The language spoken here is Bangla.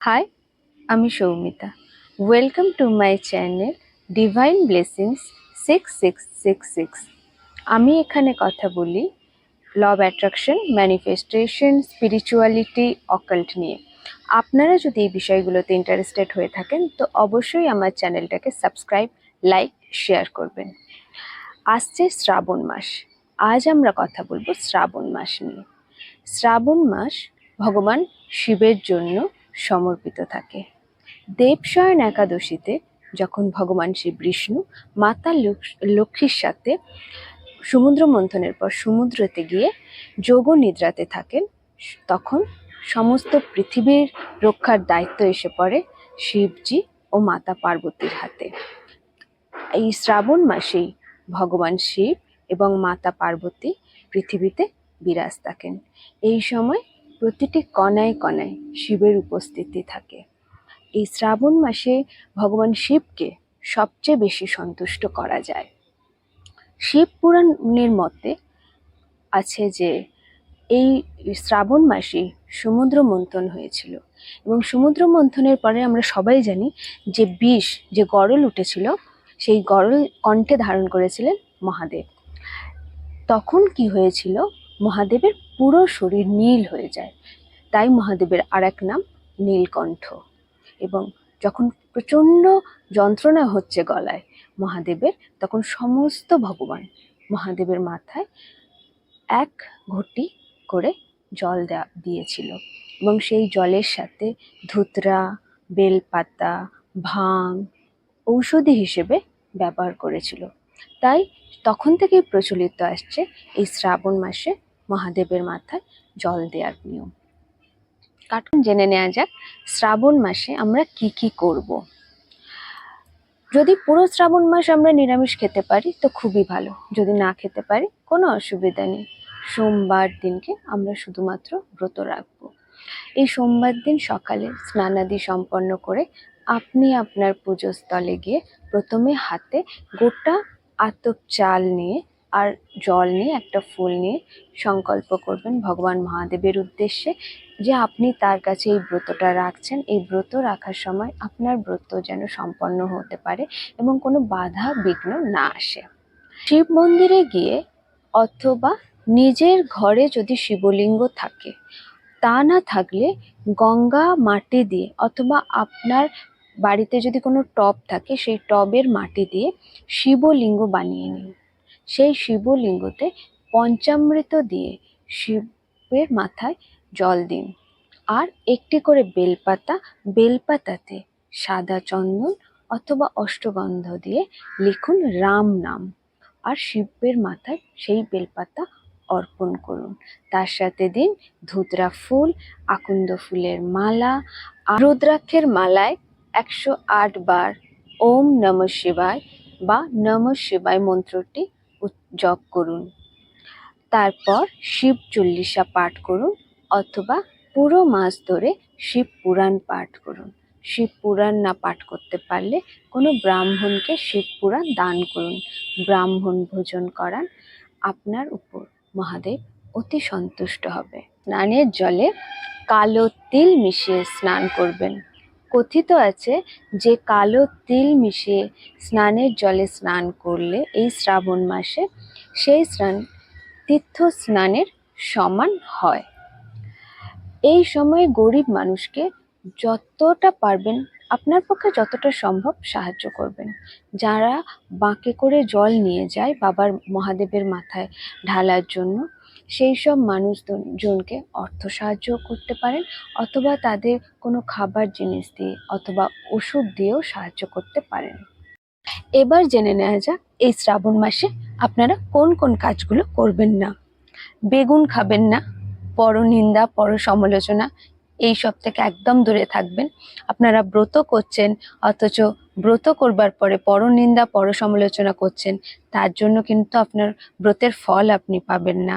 হাই, আমি Soumita. Welcome to my channel divine blessings 6666। আমি এখানে কথা বলি law of attraction, manifestation, spirituality, occult নিয়ে। আপনারা যদি এই বিষয়গুলোতে ইন্টারেস্টেড হয়ে থাকেন তো অবশ্যই আমার চ্যানেলটাকে সাবস্ক্রাইব, লাইক, শেয়ার করবেন। আসছে শ্রাবণ মাস। আজ আমরা কথা বলবো শ্রাবণ মাস নিয়ে। শ্রাবণ মাস ভগবান শিবের জন্য সমর্পিত থাকে। দেবশয়ন একাদশীতে যখন ভগবান শ্রী বিষ্ণু মাতা লক্ষ্মীর সাথে সমুদ্র মন্থনের পর সমুদ্রতে গিয়ে যোগ নিদ্রাতে থাকেন, তখন সমস্ত পৃথিবীর রক্ষার দায়িত্ব এসে পড়ে শিবজি ও মাতা পার্বতীর হাতে। এই শ্রাবণ মাসেই ভগবান শিব এবং মাতা পার্বতী পৃথিবীতে বিরাজ থাকেন। এই সময় প্রতিটি কণায় কণায় শিবের উপস্থিতি থাকে। এই শ্রাবণ মাসে ভগবান শিবকে সবচেয়ে বেশি সন্তুষ্ট করা যায়। শিব পুরাণের মতে আছে যে এই শ্রাবণ মাসে সমুদ্র মন্থন হয়েছিল এবং সমুদ্র মন্থনের পরে আমরা সবাই জানি যে বিষ, যে গরল উঠেছিল, সেই গরল কণ্ঠে ধারণ করেছিলেন মহাদেব। তখন কি হয়েছিল, মহাদেবের পুরো শরীর নীল হয়ে যায়, তাই মহাদেবের আর এক নাম নীলকণ্ঠ। এবং যখন প্রচণ্ড যন্ত্রণা হচ্ছে গলায় মহাদেবের, তখন সমস্ত ভগবান মহাদেবের মাথায় এক ঘটি করে জল দিয়েছিল এবং সেই জলের সাথে ধুতরা, বেলপাতা, ভাং ঔষধি হিসেবে ব্যবহার করেছিল। তাই তখন থেকেই প্রচলিত আসছে এই শ্রাবণ মাসে মহাদেবের মাথায় জল দেওয়ার নিয়ম। কারণ জেনে নেওয়া যাক শ্রাবণ মাসে আমরা কি কি করব। যদি পুরো শ্রাবণ মাস আমরা নিরামিষ খেতে পারি তো খুবই ভালো, যদি না খেতে পারি কোনো অসুবিধা নেই। সোমবার দিনকে আমরা শুধুমাত্র ব্রত রাখবো। এই সোমবার দিন সকালে স্নানাদি সম্পন্ন করে আপনি আপনার পুজোস্থলে গিয়ে প্রথমে হাতে গোটা আতপ চাল নিয়ে আর জল নিয়ে একটা ফুল নিয়ে সংকল্প করবেন ভগবান মহাদেবের উদ্দেশ্যে যে আপনি তার কাছে এই ব্রতটা রাখছেন। এই ব্রত রাখার সময় আপনার ব্রত যেন সম্পন্ন হতে পারে এবং কোনো বাধা বিঘ্ন না আসে। শিব মন্দিরে গিয়ে অথবা নিজের ঘরে যদি শিবলিঙ্গ থাকে, তা না থাকলে গঙ্গা মাটি দিয়ে অথবা আপনার বাড়িতে যদি কোনো টব থাকে সেই টবের মাটি দিয়ে শিবলিঙ্গ বানিয়ে নিন। সেই শিবলিঙ্গতে পঞ্চামৃত দিয়ে শিবের মাথায় জল দিন আর একটি করে বেলপাতাতে সাদা চন্দন অথবা অষ্টগন্ধ দিয়ে লিখুন রাম নাম আর শিবের মাথায় সেই বেলপাতা অর্পণ করুন। তার সাথে দিন ধুতরা ফুল, আকন্দ ফুলের মালা, রুদ্রাক্ষের মালায় 108 বার ওম নমঃ শিবায় বা নমঃ শিবায় মন্ত্রটি জপ করুন। তারপর শিব চল্লিশা পাঠ করুন অথবা পুরো মাস ধরে শিব পুরাণ পাঠ করুন। শিব পুরাণ না পাঠ করতে পারলে কোনো ব্রাহ্মণকে শিব পুরাণ দান করুন, ব্রাহ্মণ ভোজন করান। আপনার উপর মহাদেব অতি সন্তুষ্ট হবে। স্নানের জলে কালো তিল মিশিয়ে স্নান করবেন। কথিত আছে যে কালো তিল মিশিয়ে স্নানের জলে স্নান করলে এই শ্রাবণ মাসে সেই স্নান তীর্থ স্নানের সমান হয়। এই সময়ে গরিব মানুষকে যতটা পারবেন, আপনার পক্ষে যতটা সম্ভব সাহায্য করবেন। যারা বাঁকে করে জল নিয়ে যায় বাবার মহাদেবের মাথায় ঢালার জন্য, সেই সব মানুষজনকে অর্থ সাহায্য করতে পারেন অথবা তাদের কোনো খাবার জিনিস দিয়ে অথবা ওষুধ দিয়েও সাহায্য করতে পারেন। এবার জেনে নেওয়া যাক এই শ্রাবণ মাসে আপনারা কোন কোন কাজগুলো করবেন না। বেগুন খাবেন না, পরনিন্দা, পর সমালোচনা এইসব থেকে একদম দূরে থাকবেন। আপনারা ব্রত করছেন অথচ ব্রত করবার পরে পরনিন্দা, পর সমালোচনা করছেন, তার জন্য কিন্তু আপনার ব্রতের ফল আপনি পাবেন না।